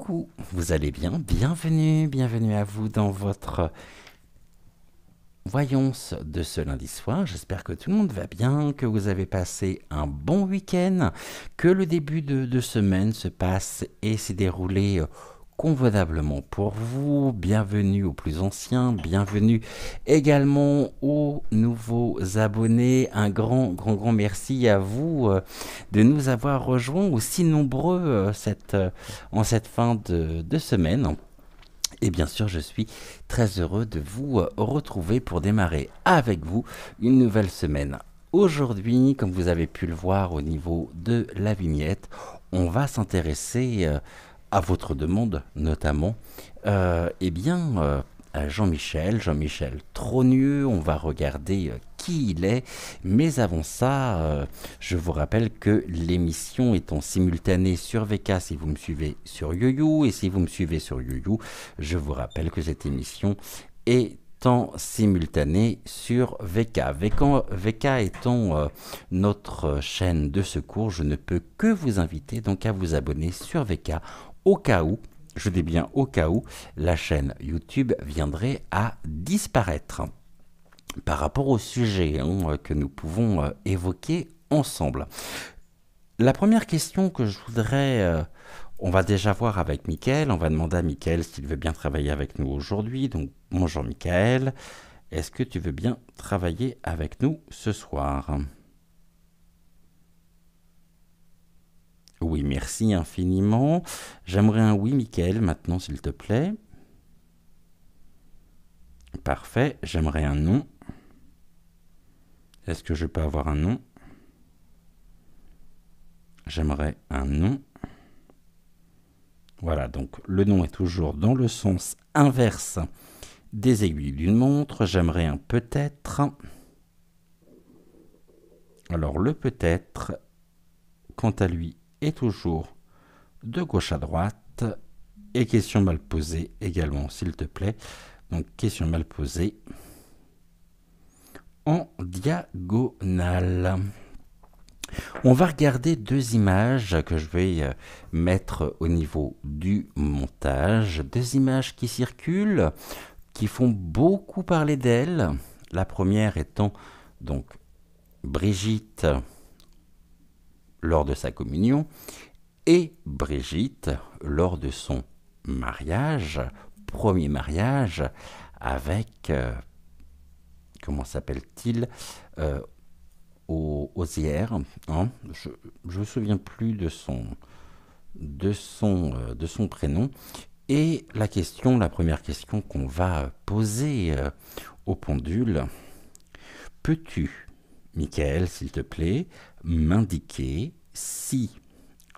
Coucou, vous allez bien? Bienvenue à vous dans votre voyance de ce lundi soir. J'espère que tout le monde va bien, que vous avez passé un bon week-end, que le début de semaine se passe et s'est déroulé convenablement pour vous. Bienvenue aux plus anciens, bienvenue également aux nouveaux abonnés. Un grand merci à vous de nous avoir rejoints aussi nombreux en cette fin de semaine. Et bien sûr, je suis très heureux de vous retrouver pour démarrer avec vous une nouvelle semaine. Aujourd'hui, comme vous avez pu le voir au niveau de la vignette, on va s'intéresser à votre demande notamment, à Jean-Michel Trogneux. On va regarder qui il est, mais avant ça, je vous rappelle que l'émission est en simultané sur VK si vous me suivez sur YoYo, et si vous me suivez sur YoYo, je vous rappelle que cette émission est en simultané sur VK. VK étant notre chaîne de secours, je ne peux que vous inviter donc à vous abonner sur VK au cas où, je dis bien au cas où, la chaîne YouTube viendrait à disparaître. Par rapport au sujet que nous pouvons évoquer ensemble. La première question que je voudrais... on va déjà voir avec Mickaël. On va demander à Mickaël s'il veut bien travailler avec nous aujourd'hui. Donc, bonjour Mickaël. Est-ce que tu veux bien travailler avec nous ce soir? Oui, merci infiniment. J'aimerais un oui, Mickaël, maintenant, s'il te plaît. Parfait. J'aimerais un non. Est-ce que je peux avoir un non? J'aimerais un non. Voilà, donc le nom est toujours dans le sens inverse des aiguilles d'une montre. J'aimerais un peut-être. Alors le peut-être, quant à lui, est toujours de gauche à droite. Et question mal posée également, s'il te plaît. Donc question mal posée en diagonale. On va regarder deux images que je vais mettre au niveau du montage. Deux images qui circulent, qui font beaucoup parler d'elles. La première étant donc Brigitte lors de sa communion et Brigitte lors de son mariage, premier mariage avec, comment s'appelle-t-il, Osière, hein, je ne me souviens plus de son prénom. Et la première question qu'on va poser au pendule, peux-tu, Mickaël, s'il te plaît, m'indiquer si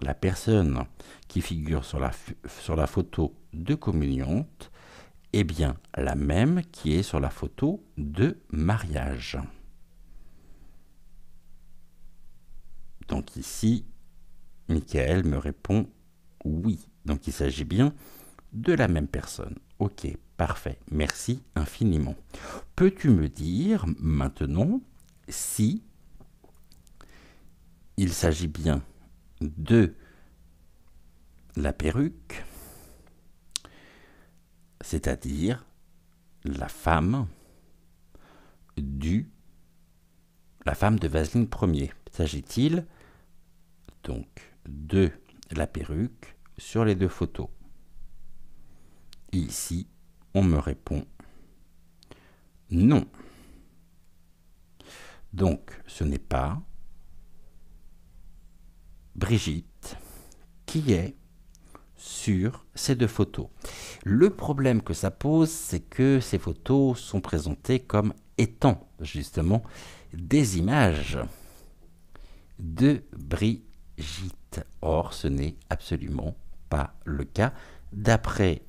la personne qui figure sur la photo de communiante est bien la même qui est sur la photo de mariage? Donc ici, Mickaël me répond oui. Donc il s'agit bien de la même personne. Ok, parfait. Merci infiniment. Peux-tu me dire maintenant si il s'agit bien de la perruque, c'est-à-dire la femme de Vaseline Ier? S'agit-il donc de la perruque sur les deux photos? Et ici, on me répond non. Donc, ce n'est pas Brigitte qui est sur ces deux photos. Le problème que ça pose, c'est que ces photos sont présentées comme étant justement des images de Brigitte. Or, ce n'est absolument pas le cas, d'après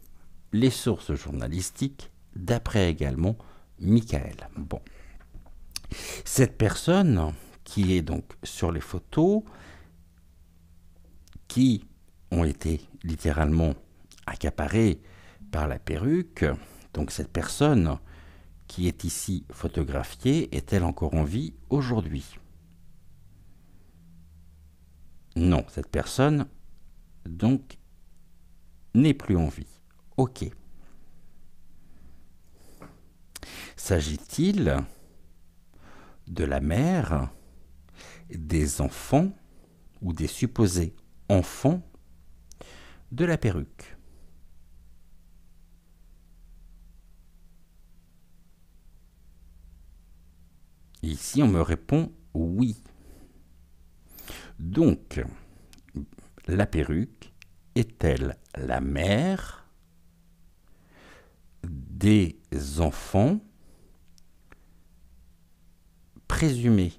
les sources journalistiques, d'après également Mickaël. Bon. Cette personne qui est donc sur les photos, qui ont été littéralement accaparées par la perruque, donc cette personne qui est ici photographiée, est-elle encore en vie aujourd'hui? Non, cette personne donc n'est plus en vie. Ok. S'agit-il de la mère, des enfants ou des supposés enfants de la perruque? Ici, on me répond oui. Donc, la perruque est-elle la mère des enfants présumés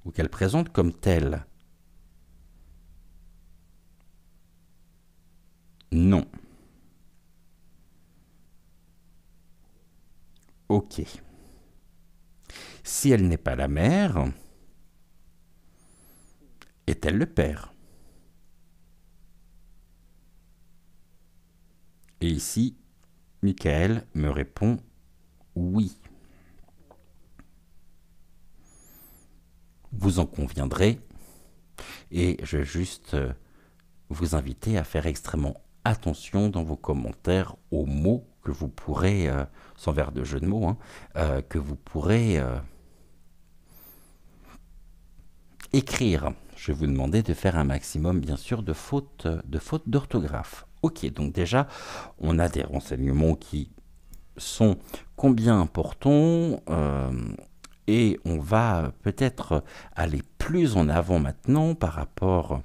ou qu'elle présente comme telle? Non. Ok. Si elle n'est pas la mère, est-elle le père? Et ici, Michael me répond oui. Vous en conviendrez, et je vais juste vous inviter à faire extrêmement attention dans vos commentaires aux mots que vous pourrez, sans faire de jeu de mots, hein, que vous pourrez écrire. Je vais vous demander de faire un maximum, bien sûr, de fautes d'orthographe. Ok, donc déjà, on a des renseignements qui sont combien importants, et on va peut-être aller plus en avant maintenant par rapport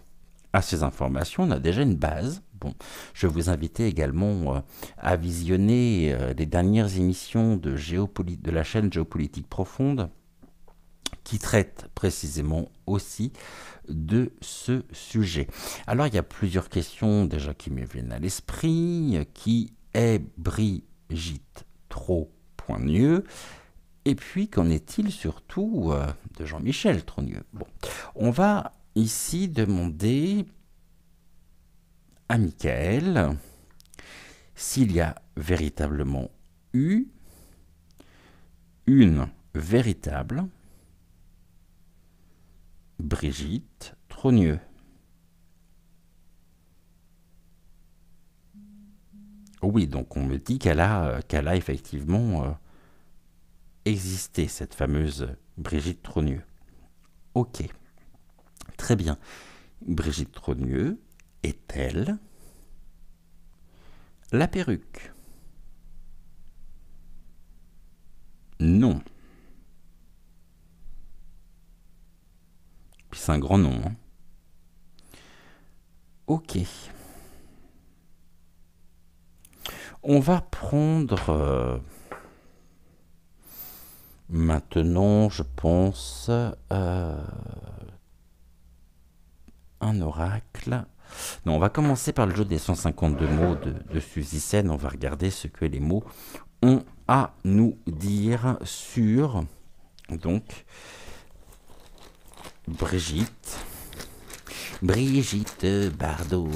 à ces informations. On a déjà une base. Bon, je vais vous inviter également à visionner les dernières émissions de la chaîne Géopolitique Profonde, qui traite précisément aussi de ce sujet. Alors, il y a plusieurs questions déjà qui me viennent à l'esprit. Qui est Brigitte Trogneux? Et puis, qu'en est-il surtout de Jean-Michel Trogneux? Bon, on va ici demander à Michael s'il y a véritablement eu une véritable Brigitte Trogneux. Oui, donc on me dit qu'elle a effectivement existé, cette fameuse Brigitte Trogneux. Ok, très bien. Brigitte Trogneux est-elle la perruque? Non. Puis c'est un grand nom. Hein. Ok. On va prendre maintenant, je pense, un oracle. Non, on va commencer par le jeu des 152 mots de Suzy Sen. On va regarder ce que les mots ont à nous dire sur, donc, Brigitte Bardot.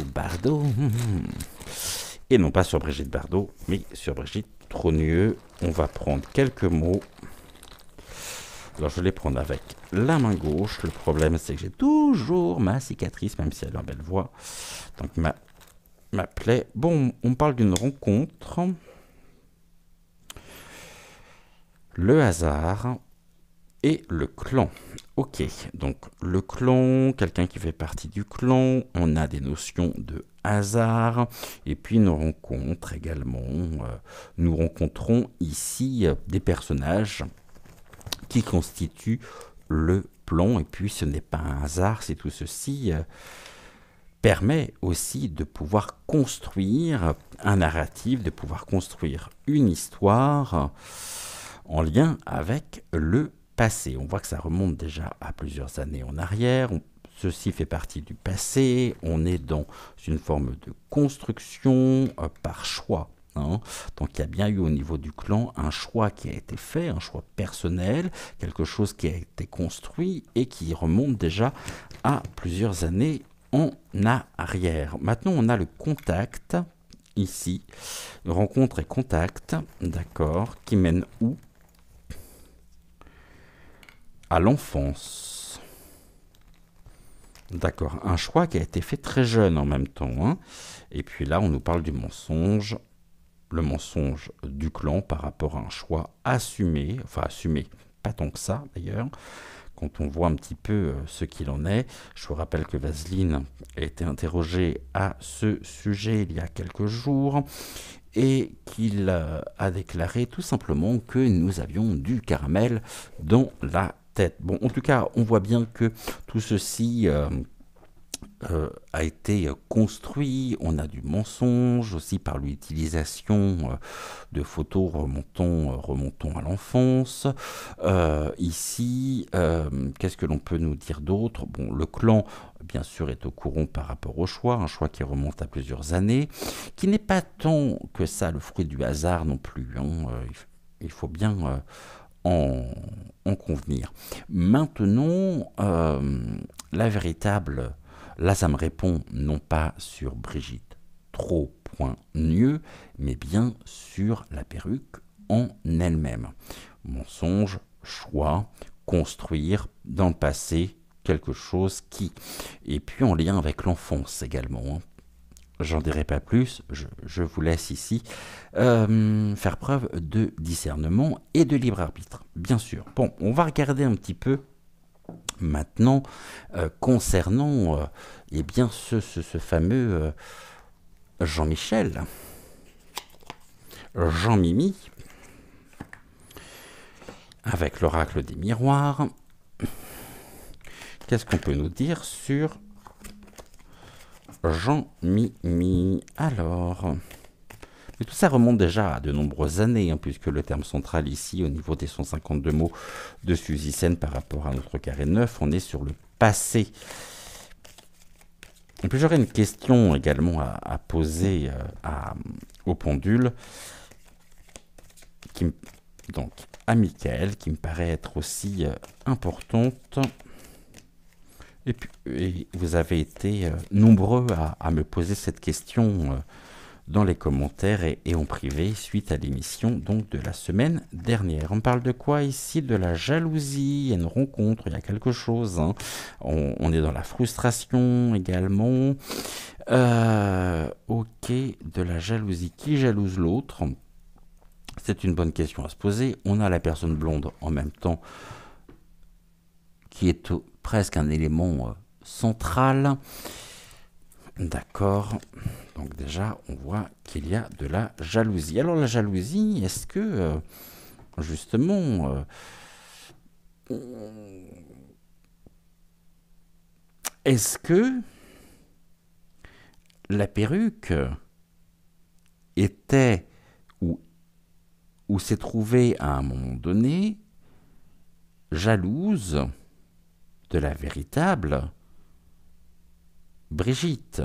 Et non pas sur Brigitte Bardot, mais sur Brigitte Trogneux. On va prendre quelques mots. Alors je vais les prendre avec la main gauche. Le problème, c'est que j'ai toujours ma cicatrice, même si elle a une belle voix. Donc ma plaie. Bon, on parle d'une rencontre. Le hasard et le clan. Ok, donc le clan, quelqu'un qui fait partie du clan, on a des notions de hasard, et puis nos rencontres également. Nous rencontrons ici des personnages qui constituent le plan, et puis ce n'est pas un hasard, c'est tout ceci permet aussi de pouvoir construire un narratif, de pouvoir construire une histoire en lien avec le passé. On voit que ça remonte déjà à plusieurs années en arrière. Ceci fait partie du passé. On est dans une forme de construction par choix. Hein. Donc il y a bien eu au niveau du clan un choix qui a été fait, un choix personnel, quelque chose qui a été construit et qui remonte déjà à plusieurs années en arrière. Maintenant on a le contact ici, rencontre et contact, d'accord, qui mène où? À l'enfance. D'accord, un choix qui a été fait très jeune en même temps, hein. Et puis là, on nous parle du mensonge, le mensonge du clan par rapport à un choix assumé, enfin assumé, pas tant que ça d'ailleurs, quand on voit un petit peu ce qu'il en est. Je vous rappelle que Vaseline a été interrogé à ce sujet il y a quelques jours et qu'il a déclaré tout simplement que nous avions du caramel dans la tête. Bon, en tout cas, on voit bien que tout ceci a été construit. On a du mensonge aussi par l'utilisation de photos remontant à l'enfance. Ici, qu'est-ce que l'on peut nous dire d'autre? Bon, le clan, bien sûr, est au courant par rapport au choix, un choix qui remonte à plusieurs années, qui n'est pas tant que ça le fruit du hasard non plus, hein. Il faut bien en convenir. Maintenant, la véritable... Là, ça me répond non pas sur Brigitte trop point mieux, mais bien sur la perruque en elle-même. Mensonge, choix, construire dans le passé quelque chose qui... Et puis en lien avec l'enfance également, hein. J'en dirai pas plus, je vous laisse ici faire preuve de discernement et de libre arbitre, bien sûr. Bon, on va regarder un petit peu maintenant concernant eh bien ce fameux Jean-Michel, Jean-Mimi, avec l'oracle des miroirs. Qu'est-ce qu'on peut nous dire sur Jean-Mimi? Alors, mais tout ça remonte déjà à de nombreuses années, hein, puisque le terme central ici, au niveau des 152 mots de Suzy Sen par rapport à notre carré 9, on est sur le passé. Et puis j'aurais une question également à poser au pendule, donc à Michael, qui me paraît être aussi importante. Et puis vous avez été nombreux à me poser cette question dans les commentaires et en privé suite à l'émission donc de la semaine dernière. On parle de quoi ici? De la jalousie. Il y a une rencontre, il y a quelque chose, hein. On est dans la frustration également. Ok, de la jalousie. Qui jalouse l'autre? C'est une bonne question à se poser. On a la personne blonde en même temps qui est presque un élément central. D'accord. Donc déjà, on voit qu'il y a de la jalousie. Alors la jalousie, est-ce que, justement, est-ce que la perruque était ou s'est trouvée à un moment donné jalouse de la véritable Brigitte?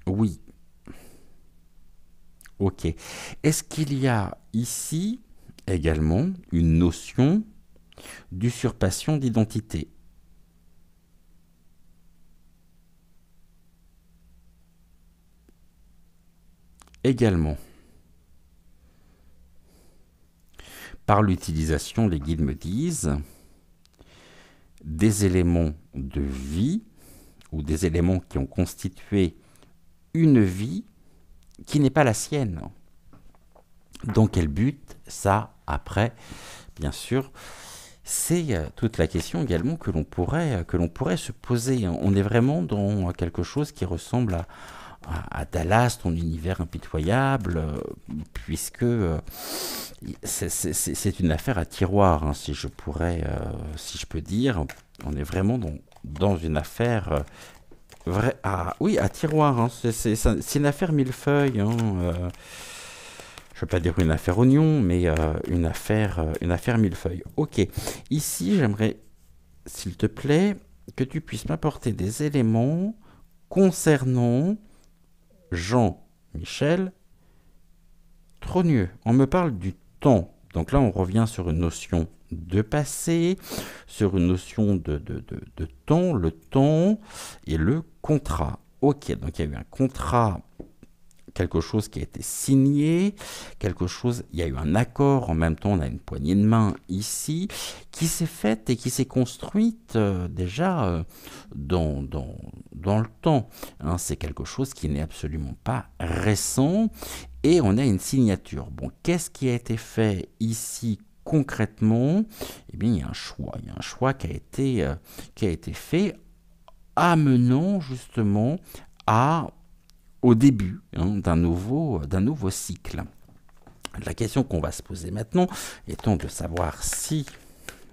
Oui. Ok. Est-ce qu'il y a ici également une notion d'usurpation d'identité? Également. Par l'utilisation, les guides me disent, des éléments de vie ou des éléments qui ont constitué une vie qui n'est pas la sienne. Dans quel but? Ça, après, bien sûr, c'est toute la question également que l'on pourrait se poser. On est vraiment dans quelque chose qui ressemble à Dallas, ton univers impitoyable, puisque c'est une affaire à tiroir, hein, si je peux dire. On est vraiment dans une affaire oui, à tiroir, hein. C'est une affaire millefeuille, hein, je ne veux pas dire une affaire oignon, mais une affaire millefeuille. Ok, ici j'aimerais, s'il te plaît, que tu puisses m'apporter des éléments concernant Jean-Michel Trogneux. On me parle du temps. Donc là, on revient sur une notion de passé, sur une notion de temps, le temps et le contrat. Ok, donc il y a eu un contrat quelque chose qui a été signé, quelque chose, il y a eu un accord, en même temps on a une poignée de main ici, qui s'est faite et qui s'est construite déjà dans le temps. Hein, c'est quelque chose qui n'est absolument pas récent, et on a une signature. Bon, qu'est-ce qui a été fait ici concrètement? Eh bien, il y a un choix qui a été fait, amenant justement au début d'un nouveau cycle. La question qu'on va se poser maintenant étant de savoir si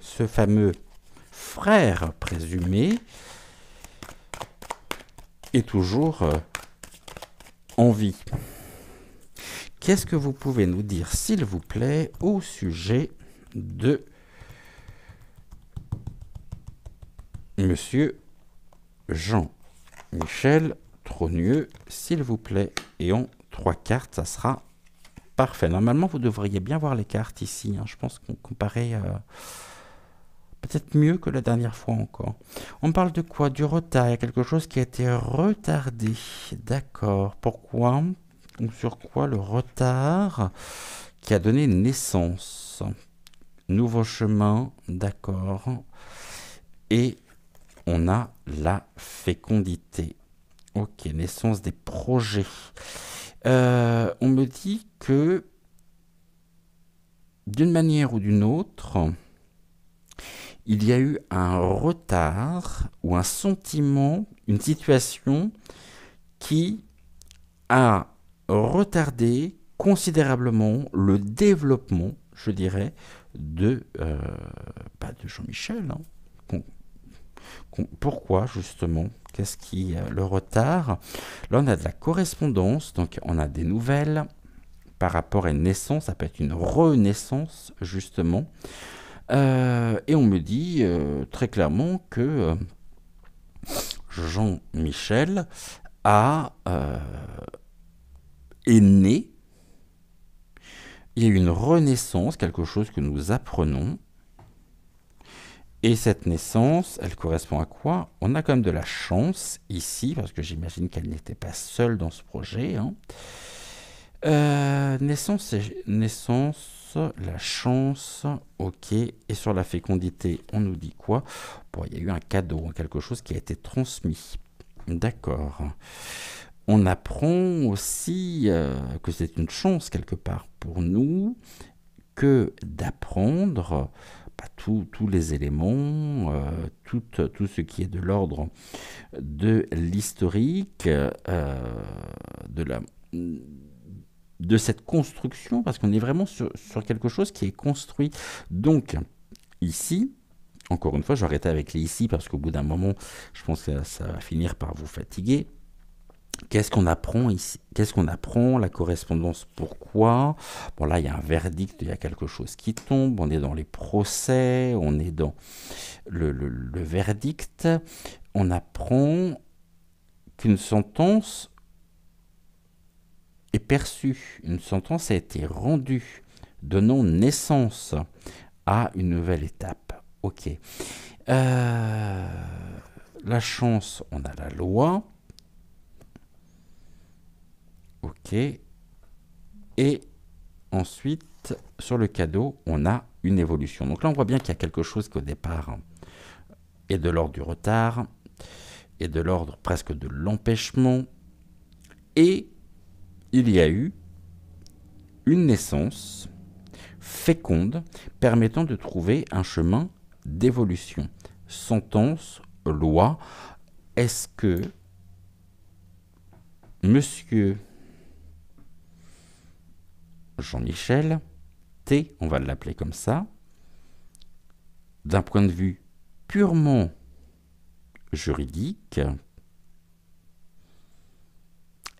ce fameux frère présumé est toujours en vie. Qu'est-ce que vous pouvez nous dire, s'il vous plaît, au sujet de Monsieur Jean-Michel Trogneux, s'il vous plaît, et en 3 cartes, ça sera parfait. Normalement, vous devriez bien voir les cartes ici. Je pense qu'on comparait peut-être mieux que la dernière fois encore. On parle de quoi? Du retard. Il y a quelque chose qui a été retardé. D'accord. Pourquoi? Ou sur quoi le retard qui a donné naissance? Nouveau chemin. D'accord. Et on a la fécondité. Ok, naissance des projets. On me dit que, d'une manière ou d'une autre, il y a eu un retard ou un sentiment, une situation qui a retardé considérablement le développement, je dirais, de Jean-Michel. Pourquoi, justement? Qu'est-ce qui le retard? Là, on a de la correspondance, donc on a des nouvelles par rapport à une naissance, ça peut être une renaissance, justement. Et on me dit très clairement que Jean-Michel est né. Il y a eu une renaissance, quelque chose que nous apprenons. Et cette naissance, elle correspond à quoi? On a quand même de la chance ici, parce que j'imagine qu'elle n'était pas seule dans ce projet. Naissance, la chance, ok. Et sur la fécondité, on nous dit quoi? Bon, il y a eu un cadeau, quelque chose qui a été transmis. D'accord. On apprend aussi que c'est une chance quelque part pour nous que d'apprendre tous les éléments, tout ce qui est de l'ordre de l'historique, de cette construction, parce qu'on est vraiment sur quelque chose qui est construit. Donc, ici, encore une fois, je vais arrêter avec les ici, parce qu'au bout d'un moment, je pense que ça va finir par vous fatiguer. Qu'est-ce qu'on apprend ici? Qu'est-ce qu'on apprend? La correspondance, pourquoi? Bon, là, il y a un verdict, il y a quelque chose qui tombe, on est dans les procès, on est dans le verdict. On apprend qu'une sentence est perçue, une sentence a été rendue, donnant naissance à une nouvelle étape. Ok. La chance, on a la loi. Ok. Et ensuite, sur le cadeau, on a une évolution. Donc là, on voit bien qu'il y a quelque chose qui, au départ, est de l'ordre du retard, est de l'ordre presque de l'empêchement. Et il y a eu une naissance féconde permettant de trouver un chemin d'évolution. Sentence, loi. Est-ce que Monsieur Jean-Michel T, on va l'appeler comme ça, d'un point de vue purement juridique,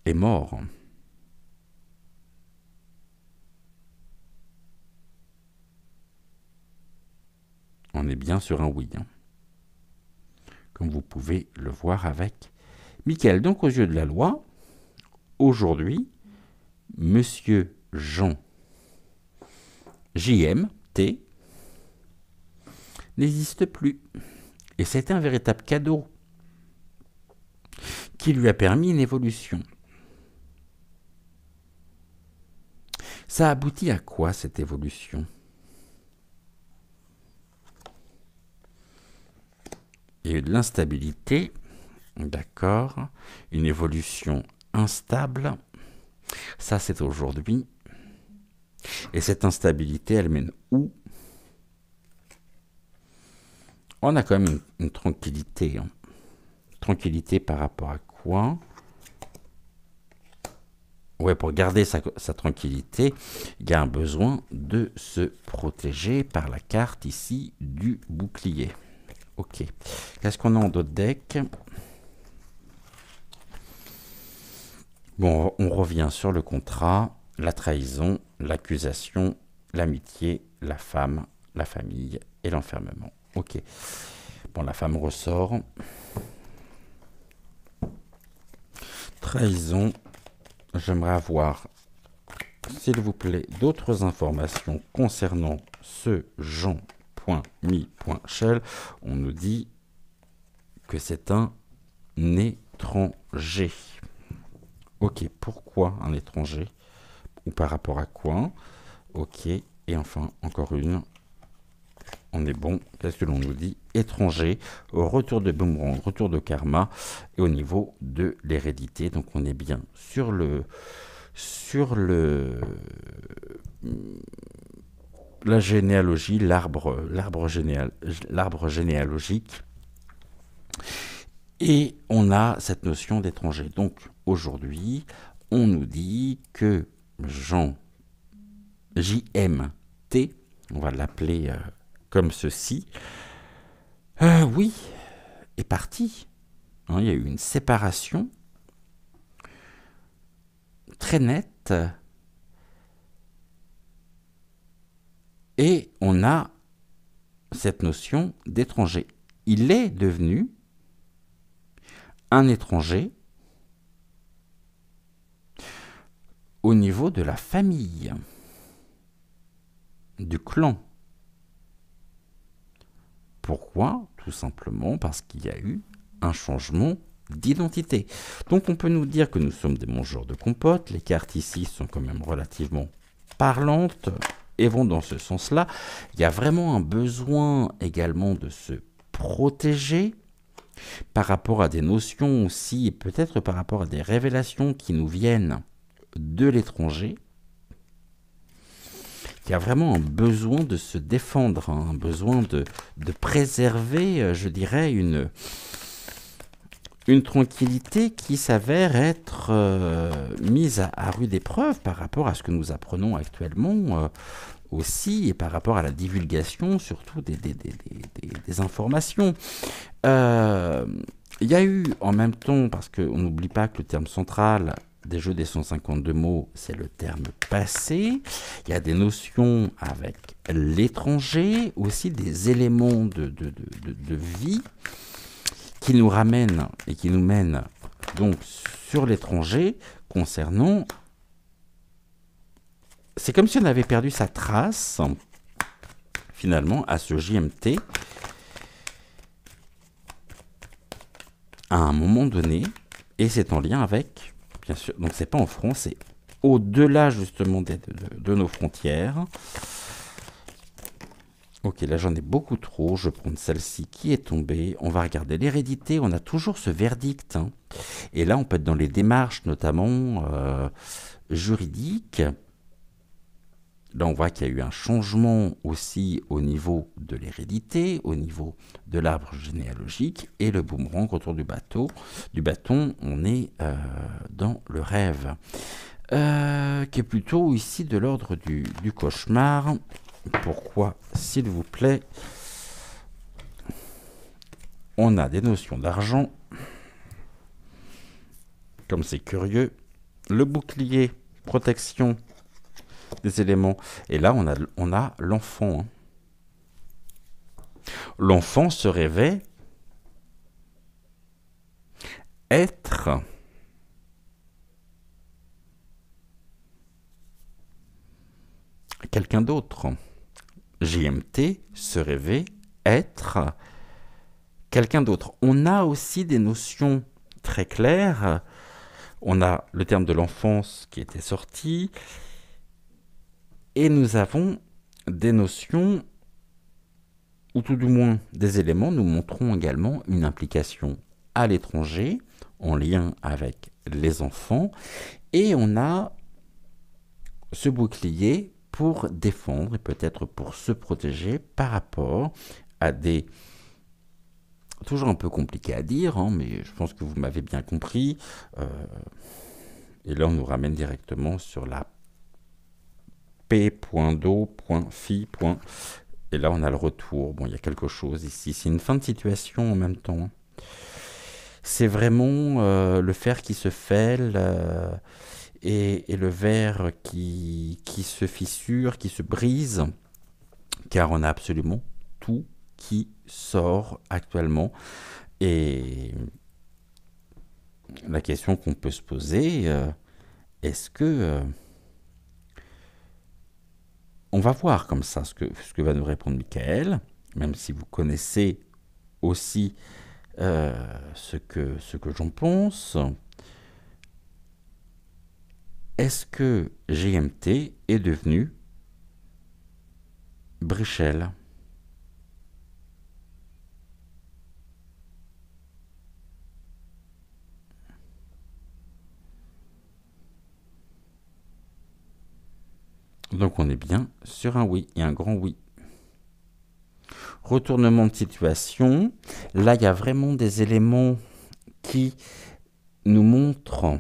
est mort? On est bien sur un oui, comme vous pouvez le voir avec Michael. Donc, aux yeux de la loi, aujourd'hui, Monsieur Jean JMT n'existe plus. Et c'est un véritable cadeau qui lui a permis une évolution. Ça aboutit à quoi cette évolution? Il y a eu de l'instabilité, d'accord, une évolution instable, ça c'est aujourd'hui. Et cette instabilité, elle mène où? On a quand même une tranquillité. Hein. Tranquillité par rapport à quoi? Ouais, pour garder sa tranquillité, il y a un besoin de se protéger par la carte ici du bouclier. Ok. Qu'est-ce qu'on a en d'autres decks? Bon, on revient sur le contrat, la trahison, l'accusation, l'amitié, la femme, la famille et l'enfermement. Ok. Bon, la femme ressort. Trahison. J'aimerais avoir, s'il vous plaît, d'autres informations concernant ce Jean.mi.Shell. On nous dit que c'est un étranger. Ok, pourquoi un étranger? Ou par rapport à quoi? Ok, et enfin, encore une. On est bon. Qu'est-ce que l'on nous dit? Étranger, retour de boomerang, retour de karma, et au niveau de l'hérédité. Donc on est bien sur la généalogie, l'arbre généalogique. Et on a cette notion d'étranger. Donc aujourd'hui, on nous dit que JMT, on va l'appeler comme ceci, oui, est parti. Hein, il y a eu une séparation très nette. Et on a cette notion d'étranger. Il est devenu un étranger au niveau de la famille, du clan. Pourquoi? Tout simplement parce qu'il y a eu un changement d'identité. Donc on peut nous dire que nous sommes des mangeurs de compote. Les cartes ici sont quand même relativement parlantes et vont dans ce sens-là. Il y a vraiment un besoin également de se protéger par rapport à des notions aussi, et peut-être par rapport à des révélations qui nous viennent de l'étranger. Il y a vraiment un besoin de se défendre, hein, un besoin de préserver, je dirais, une tranquillité qui s'avère être mise à rude épreuve par rapport à ce que nous apprenons actuellement aussi, et par rapport à la divulgation surtout des informations. Il y a eu en même temps, parce qu'on n'oublie pas que le terme central des jeux des 152 mots, c'est le terme passé. Il y a des notions avec l'étranger, aussi des éléments de vie qui nous ramènent et qui nous mènent donc sur l'étranger concernant... C'est comme si on avait perdu sa trace, finalement, à ce JMT, à un moment donné, et c'est en lien avec... Bien sûr, donc c'est pas en France, c'est au-delà justement de nos frontières. Ok, là j'en ai beaucoup trop, je vais prendre celle-ci qui est tombée. On va regarder l'hérédité, on a toujours ce verdict. Hein. Et là on peut être dans les démarches notamment juridiques. Là on voit qu'il y a eu un changement aussi au niveau de l'hérédité, au niveau de l'arbre généalogique, et le boomerang autour du bâton, on est dans le rêve, qui est plutôt ici de l'ordre du cauchemar. Pourquoi, s'il vous plaît? On a des notions d'argent, comme c'est curieux, le bouclier, protection des éléments, et là on a l'enfant. Hein. L'enfant se révèle être quelqu'un d'autre. JMT se révèle être quelqu'un d'autre. On a aussi des notions très claires. On a le terme de l'enfance qui était sorti. Et nous avons des notions, ou tout du moins des éléments. Nous montrons également une implication à l'étranger, en lien avec les enfants. Et on a ce bouclier pour défendre et peut-être pour se protéger par rapport à des... Toujours un peu compliqué à dire, hein, mais je pense que vous m'avez bien compris. Et là, on nous ramène directement sur la p.do.fi. Et là, on a le retour. Bon, il y a quelque chose ici. C'est une fin de situation en même temps. C'est vraiment le fer qui se fêle et le verre qui se fissure, qui se brise, car on a absolument tout qui sort actuellement. Et la question qu'on peut se poser, est-ce que... on va voir comme ça ce que va nous répondre Michael, même si vous connaissez aussi ce que j'en pense. Est-ce que GMT est devenu Brichel? Donc on est bien sur un oui, et un grand oui. Retournement de situation. Là, il y a vraiment des éléments qui nous montrent...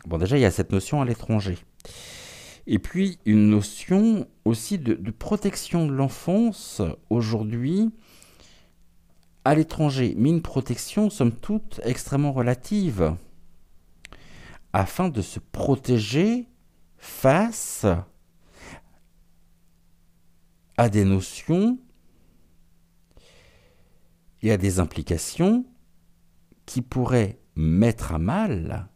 Bon, déjà, il y a cette notion à l'étranger. Et puis, une notion aussi de protection de l'enfance aujourd'hui à l'étranger. Mais une protection, somme toute, extrêmement relative. Afin de se protéger face à des notions et à des implications qui pourraient mettre à mal,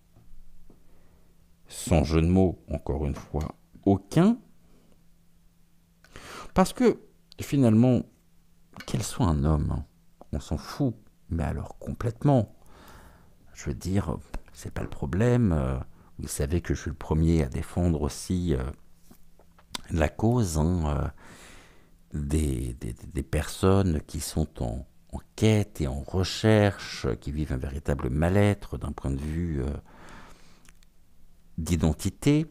sans jeu de mots, encore une fois, aucun, parce que finalement, qu'elle soit un homme, on s'en fout, mais alors complètement. Je veux dire, c'est pas le problème. Vous savez que je suis le premier à défendre aussi la cause des personnes qui sont en quête et en recherche, qui vivent un véritable mal-être d'un point de vue d'identité.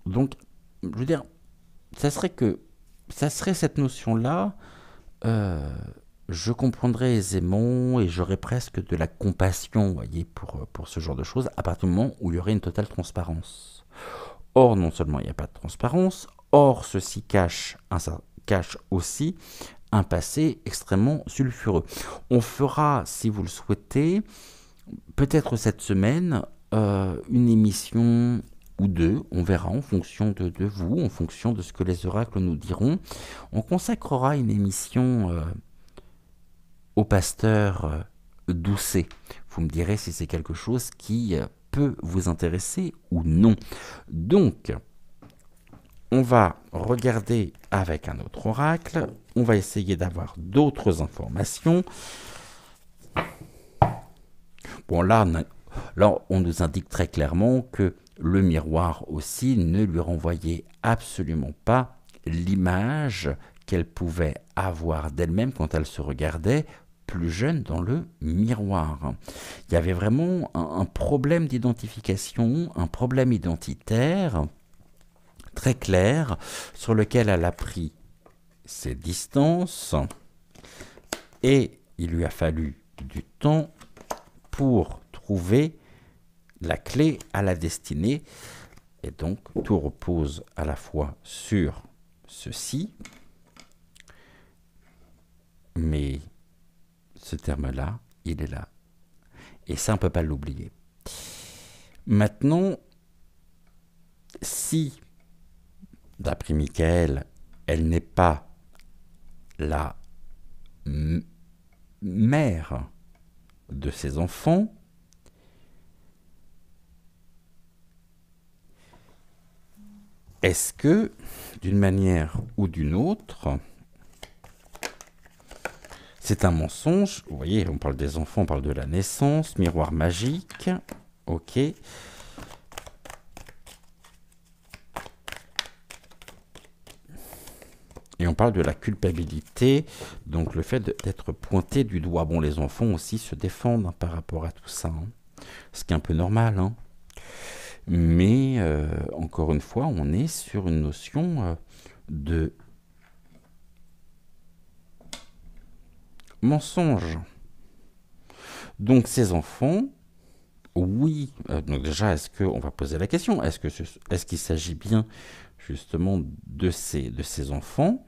Donc, je veux dire, ça serait cette notion-là, je comprendrais aisément et j'aurais presque de la compassion, vous voyez, pour ce genre de choses, à partir du moment où il y aurait une totale transparence. Or, non seulement il n'y a pas de transparence, or ceci cache aussi un passé extrêmement sulfureux. On fera, si vous le souhaitez, peut-être cette semaine, une émission ou deux, on verra en fonction de vous, en fonction de ce que les oracles nous diront. On consacrera une émission au pasteur Doucet. Vous me direz si c'est quelque chose qui peut vous intéresser ou non. Donc, on va regarder avec un autre oracle. On va essayer d'avoir d'autres informations. Bon, là, on nous indique très clairement que le miroir aussi ne lui renvoyait absolument pas l'image qu'elle pouvait avoir d'elle-même quand elle se regardait plus jeune dans le miroir. Il y avait vraiment un problème d'identification, un problème identitaire très clair sur lequel elle a pris ses distances et il lui a fallu du temps pour trouver la clé à la destinée. Et donc, tout repose à la fois sur ceci, mais ce terme-là, il est là. Et ça, on ne peut pas l'oublier. Maintenant, si, d'après Michael, elle n'est pas la mère de ses enfants, est-ce que, d'une manière ou d'une autre, c'est un mensonge? Vous voyez, on parle des enfants, on parle de la naissance, miroir magique, ok. Et on parle de la culpabilité, donc le fait d'être pointé du doigt. Bon, les enfants aussi se défendent par rapport à tout ça, hein, ce qui est un peu normal, hein. Mais encore une fois, on est sur une notion de mensonge. Donc ces enfants, oui, donc déjà, on va poser la question, est-ce qu'il s'agit bien justement de ces enfants?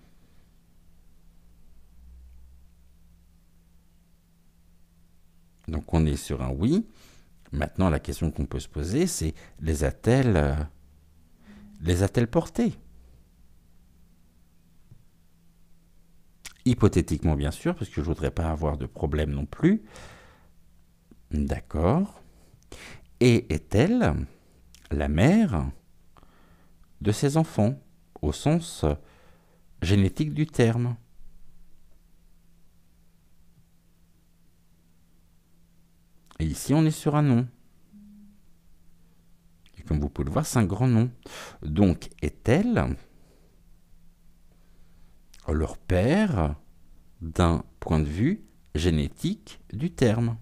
Donc on est sur un oui. Maintenant, la question qu'on peut se poser, c'est les a-t-elle portés? Hypothétiquement, bien sûr, parce que je ne voudrais pas avoir de problème non plus. D'accord. Et est-elle la mère de ses enfants, au sens génétique du terme? Et ici, on est sur un non. Et comme vous pouvez le voir, c'est un grand nom. Donc, est-elle leur père d'un point de vue génétique du terme?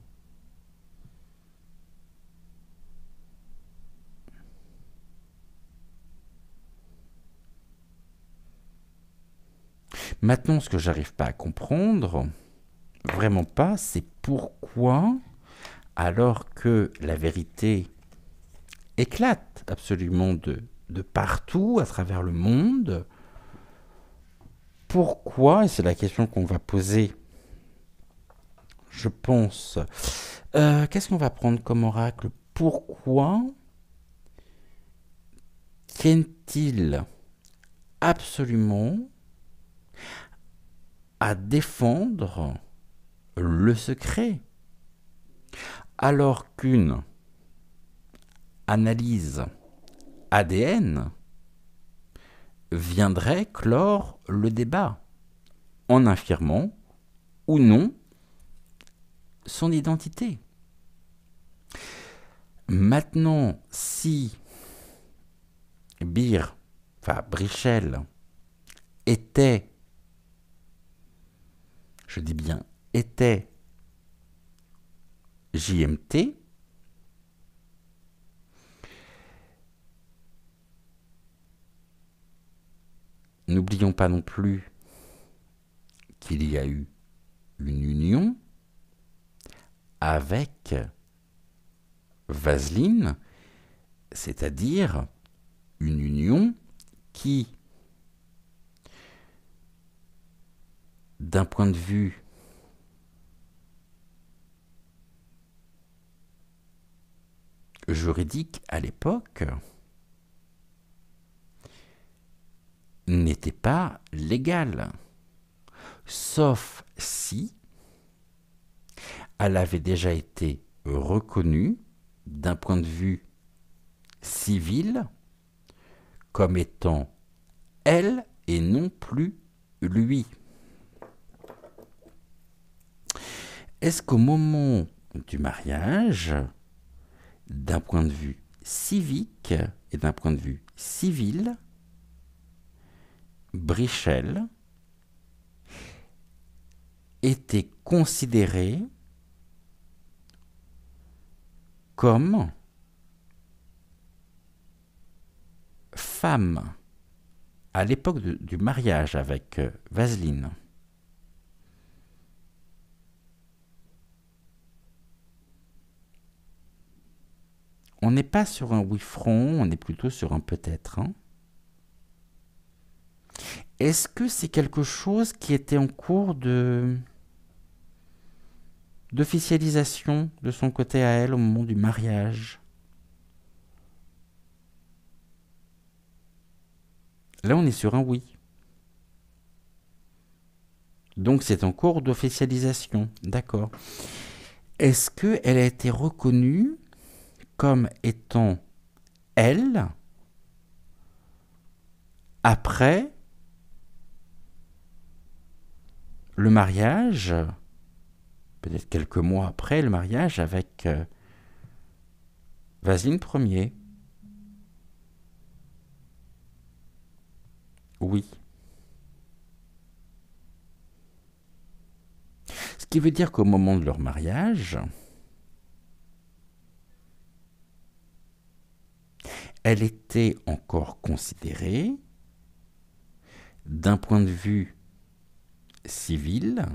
Maintenant, ce que j'arrive pas à comprendre, vraiment pas, c'est pourquoi, alors que la vérité éclate absolument de partout à travers le monde, pourquoi, et c'est la question qu'on va poser, je pense, qu'est-ce qu'on va prendre comme oracle? Pourquoi tiennent-ils absolument à défendre le secret, alors qu'une analyse ADN viendrait clore le débat en affirmant ou non son identité? Maintenant, si Brichel était, je dis bien était, JMT, n'oublions pas non plus qu'il y a eu une union avec Vaseline, c'est-à-dire une union qui, d'un point de vue juridique à l'époque, n'était pas légale, sauf si elle avait déjà été reconnue d'un point de vue civil comme étant elle et non plus lui. Est-ce qu'au moment du mariage, d'un point de vue civique et d'un point de vue civil, Brichel était considéré comme femme à l'époque du mariage avec Vaseline? On n'est pas sur un oui franc, on est plutôt sur un peut-être, hein. Est-ce que c'est quelque chose qui était en cours d'officialisation de son côté à elle au moment du mariage? Là, on est sur un oui. Donc, c'est en cours d'officialisation. D'accord. Est-ce qu'elle a été reconnue comme étant elle après le mariage, peut-être quelques mois après le mariage avec Vaseline Ier? Oui. Ce qui veut dire qu'au moment de leur mariage, elle était encore considérée, d'un point de vue civil,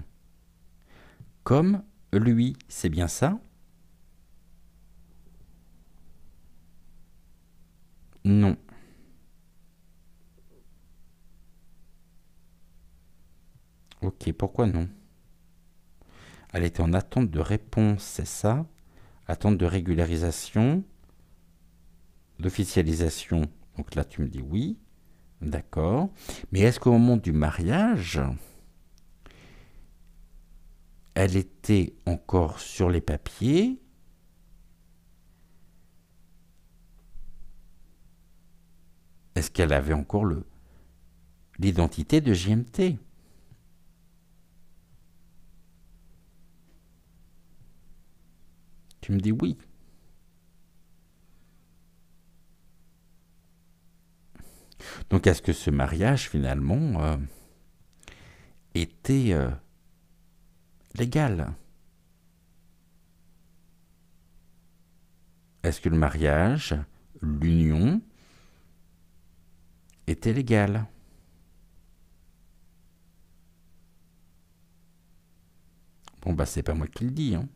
comme lui. C'est bien ça? Non. Ok, pourquoi non? Elle était en attente de réponse, c'est ça? Attente de régularisation, d'officialisation. Donc là, tu me dis oui, d'accord. Mais est-ce qu'au moment du mariage, elle était encore sur les papiers? Est-ce qu'elle avait encore l'identité de JMT? Tu me dis oui. Donc est-ce que ce mariage finalement était légal? Est-ce que le mariage, l'union, était légale? Bon bah c'est pas moi qui le dis, hein.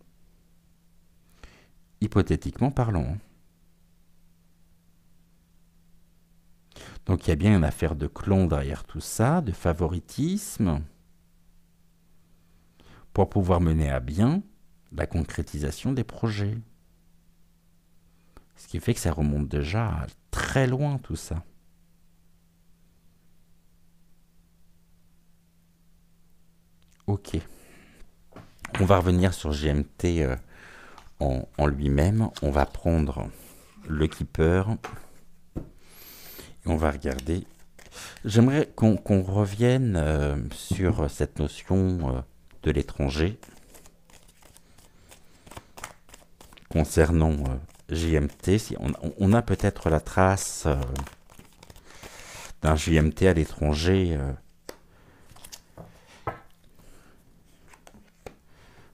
Hypothétiquement parlant. Hein. Donc il y a bien une affaire de clon derrière tout ça, de favoritisme, pour pouvoir mener à bien la concrétisation des projets. Ce qui fait que ça remonte déjà très loin tout ça. Ok. On va revenir sur GMT en lui-même. On va prendre le keeper et on va regarder. J'aimerais qu'on revienne sur cette notion de l'étranger concernant JMT. Si on a peut-être la trace d'un JMT à l'étranger.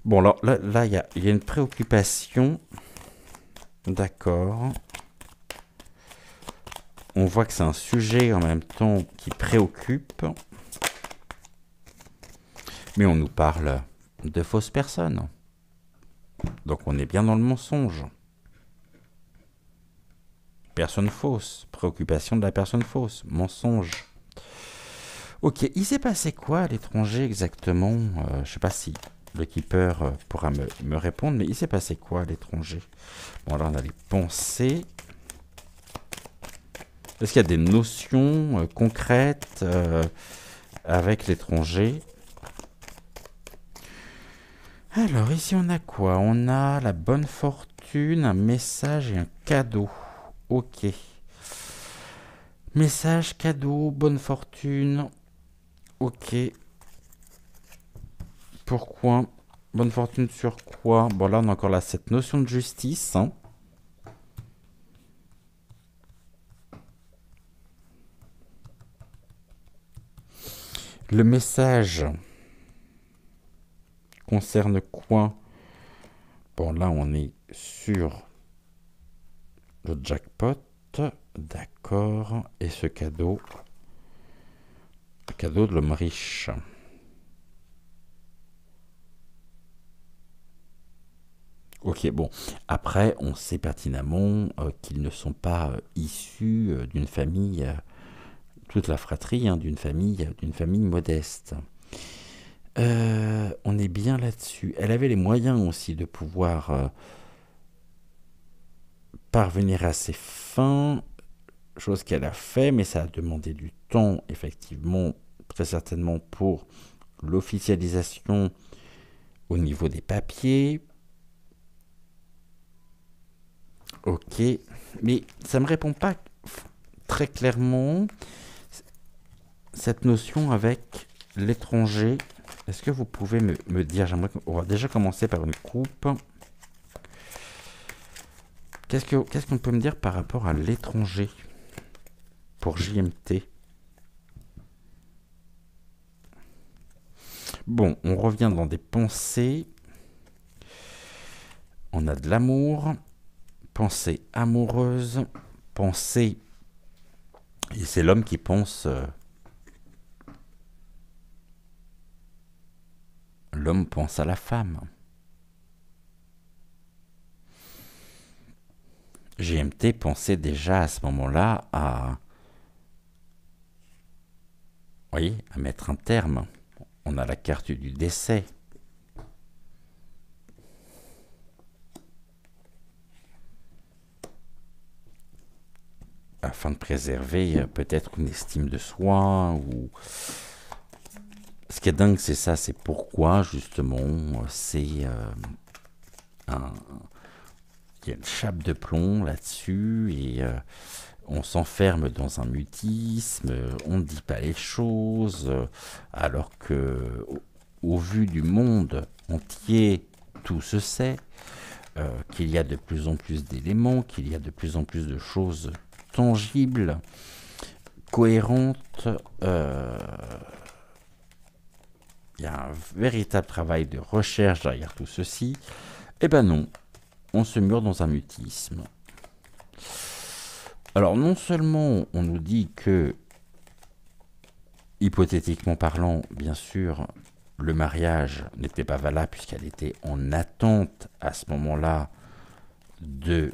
Bon, alors là, il y a une préoccupation. D'accord. On voit que c'est un sujet en même temps qui préoccupe. Mais on nous parle de fausses personnes. Donc on est bien dans le mensonge. Personne fausse. Préoccupation de la personne fausse. Mensonge. Ok, il s'est passé quoi à l'étranger exactement? Je ne sais pas si le keeper pourra me répondre, mais il s'est passé quoi à l'étranger? Bon, alors on a les pensées. Est-ce qu'il y a des notions concrètes avec l'étranger? Alors, ici, on a quoi? On a la bonne fortune, un message et un cadeau. Ok. Message, cadeau, bonne fortune. Ok. Pourquoi? Bonne fortune sur quoi? Bon, là, on a encore là cette notion de justice. Hein. Le message concerne quoi? Bon, là, on est sur le jackpot. D'accord. Et ce cadeau? Le cadeau de l'homme riche. Ok, bon. Après, on sait pertinemment qu'ils ne sont pas issus d'une famille, toute la fratrie, hein, d'une famille modeste. On est bien là-dessus. Elle avait les moyens aussi de pouvoir parvenir à ses fins, chose qu'elle a fait, mais ça a demandé du temps, effectivement, très certainement pour l'officialisation au niveau des papiers. Ok, mais ça ne me répond pas très clairement cette notion avec l'étranger. Est-ce que vous pouvez me dire, j'aimerais qu'on va déjà commencer par une coupe. Qu'est-ce qu'on peut me dire par rapport à l'étranger pour JMT? Bon, on revient dans des pensées. On a de l'amour, pensée amoureuse, pensée... Et c'est l'homme qui pense... l'homme pense à la femme. GMT pensait déjà à ce moment-là à... Oui, à mettre un terme. On a la carte du décès. Afin de préserver peut-être une estime de soi ou... Ce qui est dingue, c'est ça, c'est pourquoi justement c'est il y a une chape de plomb là-dessus et on s'enferme dans un mutisme, on ne dit pas les choses, alors que au vu du monde entier, tout se sait, qu'il y a de plus en plus d'éléments, qu'il y a de plus en plus de choses tangibles, cohérentes. Il y a un véritable travail de recherche derrière tout ceci. Eh ben non, on se mure dans un mutisme. Alors non seulement on nous dit que, hypothétiquement parlant, bien sûr, le mariage n'était pas valable puisqu'elle était en attente à ce moment-là de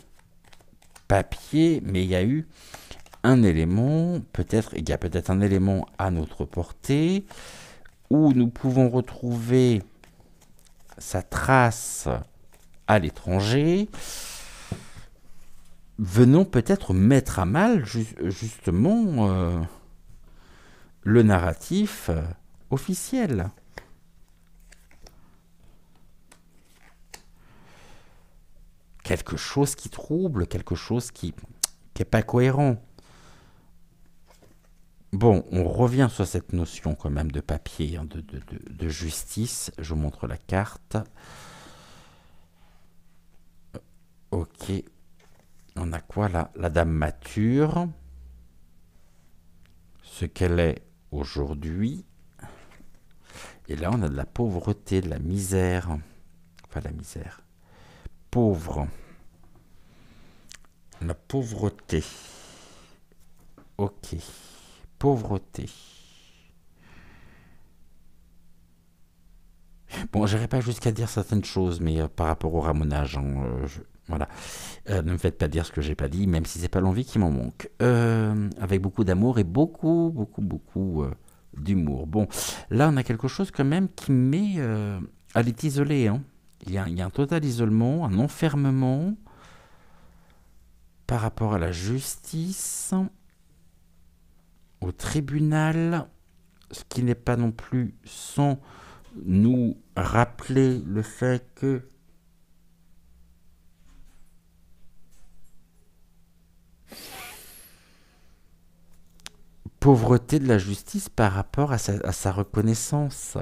papier, mais il y a eu un élément, il y a peut-être un élément à notre portée, où nous pouvons retrouver sa trace à l'étranger, venant peut-être mettre à mal justement le narratif officiel. Quelque chose qui trouble, quelque chose qui n'est pas cohérent. Bon, on revient sur cette notion quand même de papier, hein, de justice. Je vous montre la carte. Ok. On a quoi là? La dame mature. Ce qu'elle est aujourd'hui. Et là, on a de la pauvreté, de la misère. Enfin, la misère. Pauvre. La pauvreté. Ok. Pauvreté. Bon, j'irai pas jusqu'à dire certaines choses, mais par rapport au ramonage, hein, voilà. Ne me faites pas dire ce que j'ai pas dit, même si c'est pas l'envie qui m'en manque. Avec beaucoup d'amour et beaucoup d'humour. Bon, là, on a quelque chose quand même qui met... elle est isolée, hein. Il y a un total isolement, un enfermement par rapport à la justice, au tribunal, ce qui n'est pas non plus sans nous rappeler le fait que pauvreté de la justice par rapport à sa reconnaissance.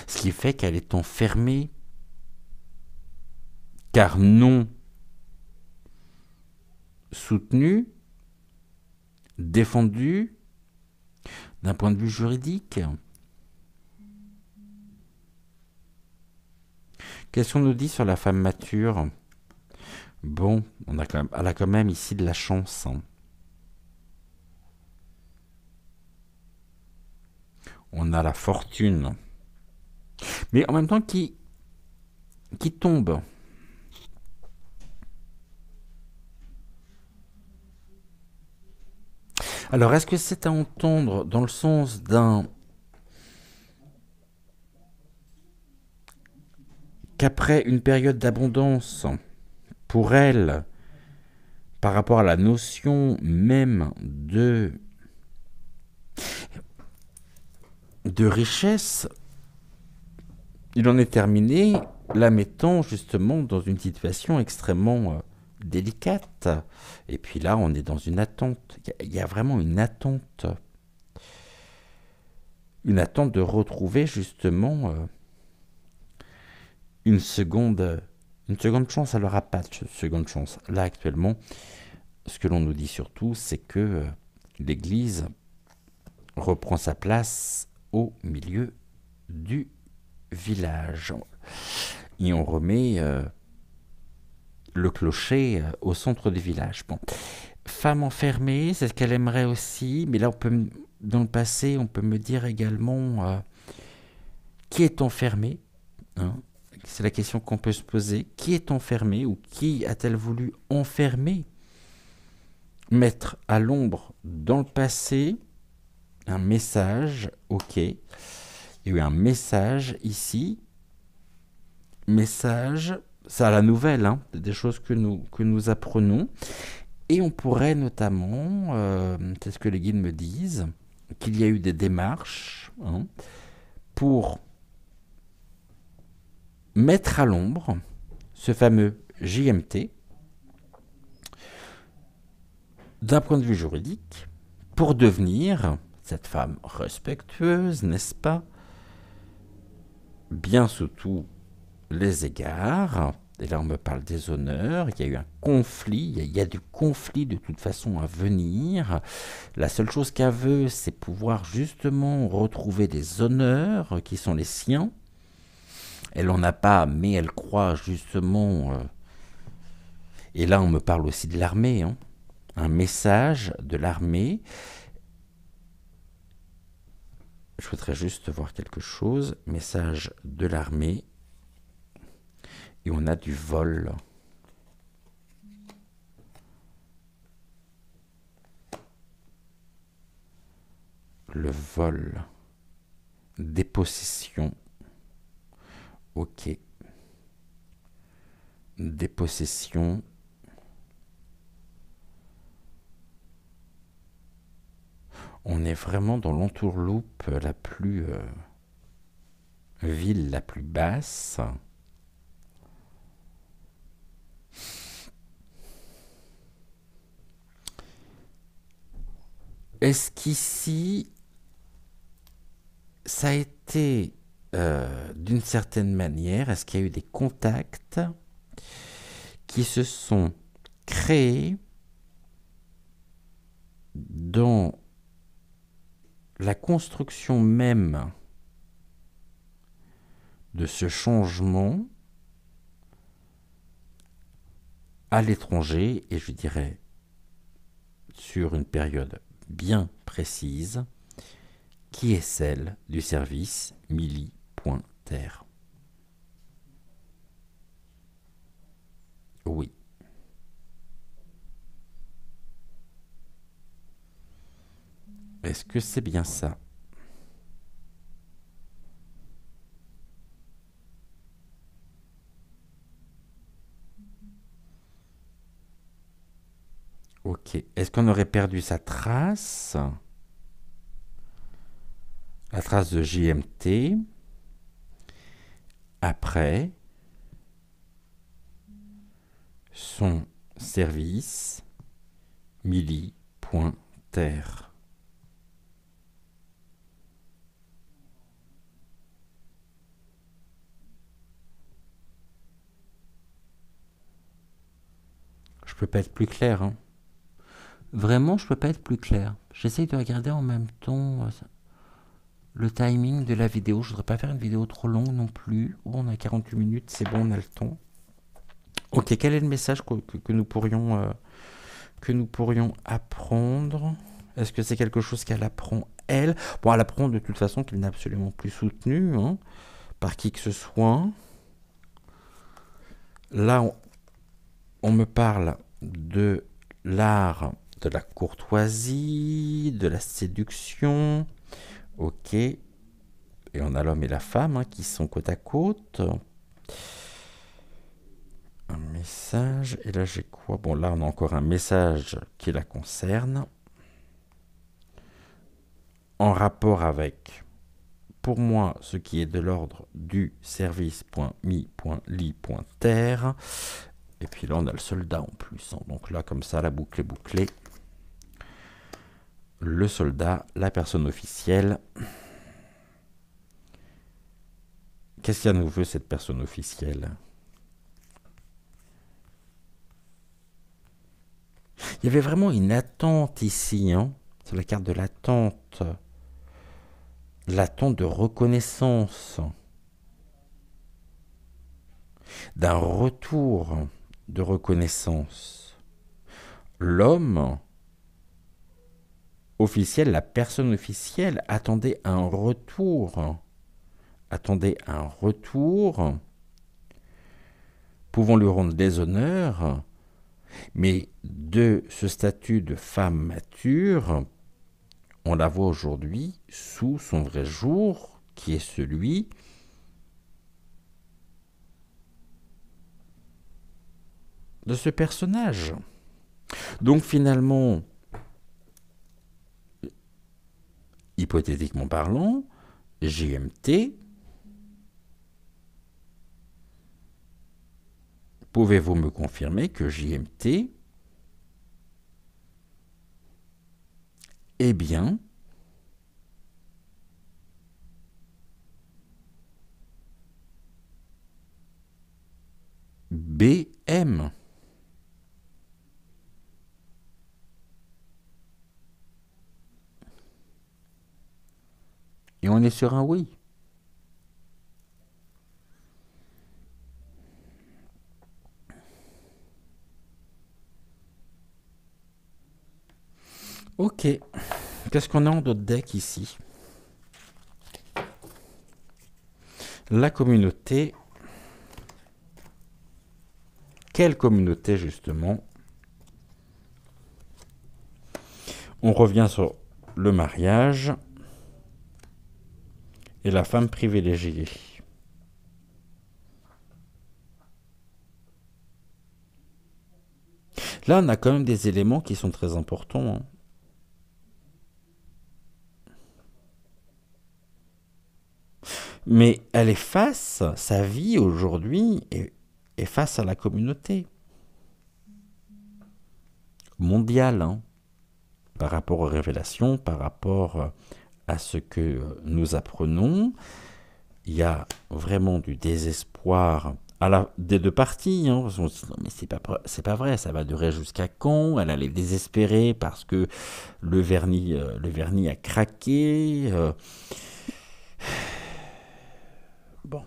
Ce qui fait qu'elle est enfermée, car non soutenue, défendue d'un point de vue juridique. Qu'est-ce qu'on nous dit sur la femme mature? Bon, elle a quand même ici de la chance. Hein. On a la fortune. Mais en même temps qui tombe. Alors, est-ce que c'est à entendre dans le sens qu'après une période d'abondance, pour elle, par rapport à la notion même de richesse, il en est terminé, la mettant justement dans une situation extrêmement délicate. Et puis là, on est dans une attente. Il y a vraiment une attente. Une attente de retrouver justement une seconde chance. Elle n'aura pas de seconde chance. Là, actuellement, ce que l'on nous dit surtout, c'est que l'Église reprend sa place au milieu du village. Et on remet le clocher au centre du village. Bon. Femme enfermée, c'est ce qu'elle aimerait aussi, mais là, dans le passé, on peut me dire également qui est enfermé, hein. C'est la question qu'on peut se poser. Qui est enfermé ou qui a-t-elle voulu enfermer, mettre à l'ombre dans le passé un message, ok. Il y a eu un message ici. Message, ça a la nouvelle, hein, des choses que nous apprenons. Et on pourrait notamment, c'est ce que les guides me disent, qu'il y a eu des démarches pour mettre à l'ombre ce fameux JMT d'un point de vue juridique pour devenir cette femme respectueuse, n'est-ce pas, bien sous tous les égards. Et là, on me parle des honneurs. Il y a eu un conflit. Il y a du conflit de toute façon à venir. La seule chose qu'elle veut, c'est pouvoir justement retrouver des honneurs qui sont les siens. Elle n'en a pas, mais elle croit justement. Et là, on me parle aussi de l'armée. Hein. Un message de l'armée. Je voudrais juste voir quelque chose. Message de l'armée. Et on a du vol. Le vol. Dépossession. Ok. Dépossession. On est vraiment dans l'entourloupe la plus ville, la plus basse. Est-ce qu'ici, ça a été d'une certaine manière, est-ce qu'il y a eu des contacts qui se sont créés dans la construction même de ce changement à l'étranger, et je dirais sur une période bien précise, qui est celle du service Milly.Terre. Oui. Est-ce que c'est bien ça? Ok. Est-ce qu'on aurait perdu sa trace? La trace de JMT. Après son service Milly.Terre. Je peux pas être plus clair, hein. Vraiment, je peux pas être plus clair. J'essaye de regarder en même temps le timing de la vidéo. Je voudrais pas faire une vidéo trop longue non plus. Oh, on a 48 minutes, c'est bon, on a le temps. Ok, quel est le message que nous pourrions apprendre? Est-ce que c'est quelque chose qu'elle apprend, elle? Bon, elle apprend de toute façon qu'il n'est absolument plus soutenu par qui que ce soit. Là, on me parle de l'art de la courtoisie, de la séduction. Ok. Et on a l'homme et la femme qui sont côte à côte. Un message. Et là, j'ai quoi? Bon, là, on a encore un message qui la concerne. En rapport avec, pour moi, ce qui est de l'ordre du service.mi.li.terre. Et puis là, on a le soldat en plus. Donc là, comme ça, la boucle est bouclée. Le soldat, la personne officielle. Qu'est-ce qu'elle nous veut, cette personne officielle? Il y avait vraiment une attente ici, sur la carte de l'attente. l'attente de reconnaissance, d'un retour de reconnaissance. L'homme officiel, la personne officielle, attendait un retour. Attendait un retour, pouvant lui rendre des honneurs, mais de ce statut de femme mature, on la voit aujourd'hui sous son vrai jour, qui est celui de ce personnage. Donc finalement, hypothétiquement parlant, JMT, pouvez-vous me confirmer que JMT est bien BM? Et on est sur un oui. Ok. Qu'est-ce qu'on a en d'autres decks ici? La communauté. Quelle communauté, justement? On revient sur le mariage et la femme privilégiée. Là, on a quand même des éléments qui sont très importants, hein. Mais elle est face, sa vie aujourd'hui est face à la communauté mondiale, hein, par rapport aux révélations, par rapport à ce que nous apprenons. Il y a vraiment du désespoir des deux parties, hein. On se dit, non, mais c'est pas vrai, ça va durer jusqu'à quand? Elle allait désespérer parce que le vernis a craqué. Bon,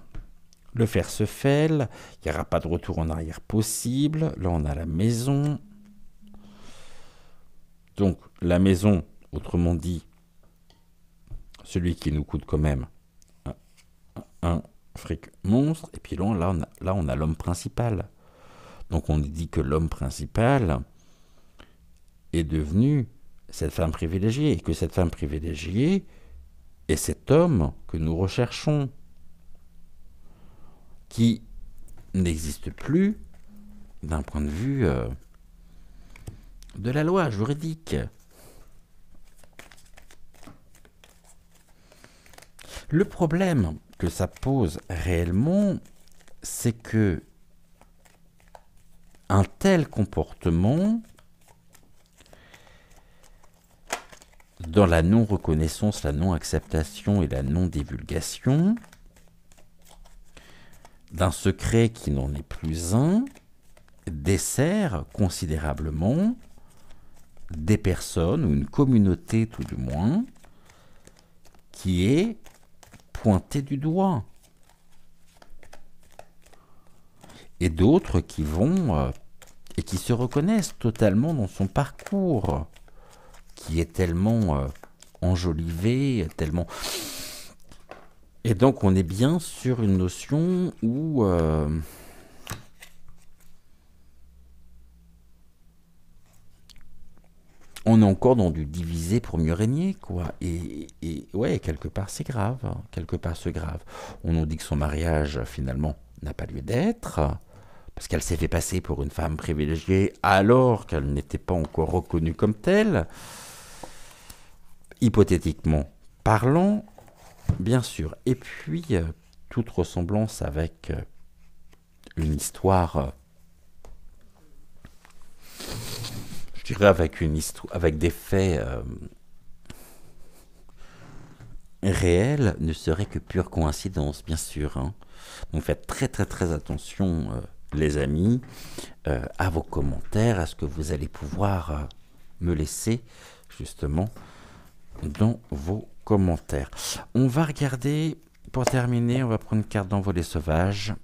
le fer se fêle, il n'y aura pas de retour en arrière possible. Là, on a la maison. Donc, la maison, autrement dit, celui qui nous coûte quand même un fric monstre. Et puis là, on a l'homme principal. Donc, on dit que l'homme principal est devenu cette femme privilégiée. Et que cette femme privilégiée est cet homme que nous recherchons, qui n'existe plus d'un point de vue de la loi juridique. Le problème que ça pose réellement, c'est que un tel comportement, dans la non-reconnaissance, la non-acceptation et la non-divulgation, d'un secret qui n'en est plus un, dessert considérablement des personnes, ou une communauté tout du moins, qui est pointée du doigt. Et d'autres qui vont et qui se reconnaissent totalement dans son parcours, qui est tellement enjolivé, tellement... Et donc on est bien sur une notion où on est encore dans du diviser pour mieux régner, quoi. Et ouais, quelque part c'est grave, hein. Quelque part c'est grave. On nous dit que son mariage finalement n'a pas lieu d'être, parce qu'elle s'est fait passer pour une femme privilégiée alors qu'elle n'était pas encore reconnue comme telle. Hypothétiquement parlant, bien sûr. Et puis, toute ressemblance avec une histoire, je dirais avec une histoire, avec des faits réels, ne serait que pure coïncidence, bien sûr, hein. Donc faites très très très attention, les amis, à vos commentaires, à ce que vous allez pouvoir me laisser justement dans vos commentaires. On va regarder, pour terminer, on va prendre une carte d'envolée sauvage.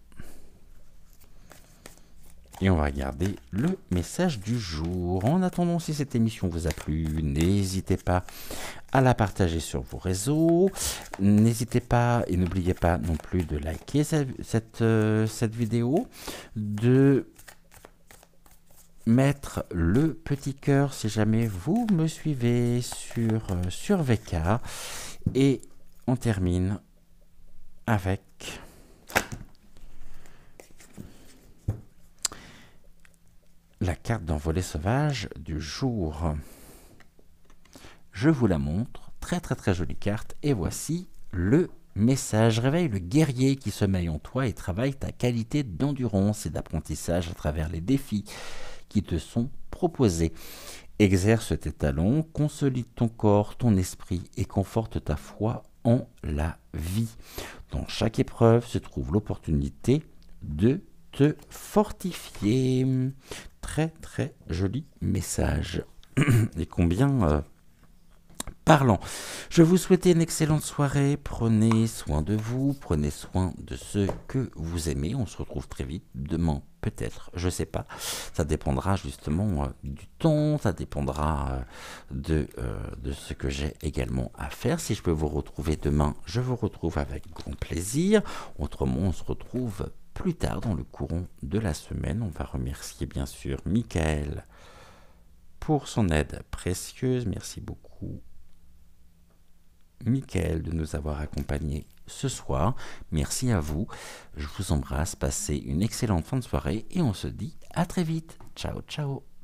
Et on va regarder le message du jour. En attendant, si cette émission vous a plu, n'hésitez pas à la partager sur vos réseaux. N'hésitez pas et n'oubliez pas non plus de liker cette vidéo, de mettre le petit cœur si jamais vous me suivez sur VK. Et on termine avec la carte d'envolée sauvage du jour. Je vous la montre, très très très jolie carte, et voici le message. Réveille le guerrier qui sommeille en toi et travaille ta qualité d'endurance et d'apprentissage à travers les défis qui te sont proposés. Exerce tes talents, consolide ton corps, ton esprit et conforte ta foi en la vie. Dans chaque épreuve se trouve l'opportunité de te fortifier. Très très joli message. Et combien parlant. Je vous souhaite une excellente soirée. Prenez soin de vous, prenez soin de ceux que vous aimez. On se retrouve très vite. Demain, peut-être, je ne sais pas. Ça dépendra justement du temps, ça dépendra de ce que j'ai également à faire. Si je peux vous retrouver demain, je vous retrouve avec grand plaisir. Autrement, on se retrouve plus tard dans le courant de la semaine. On va remercier bien sûr Michael pour son aide précieuse. Merci beaucoup Michael de nous avoir accompagnés ce soir. Merci à vous. Je vous embrasse. Passez une excellente fin de soirée et on se dit à très vite. Ciao, ciao.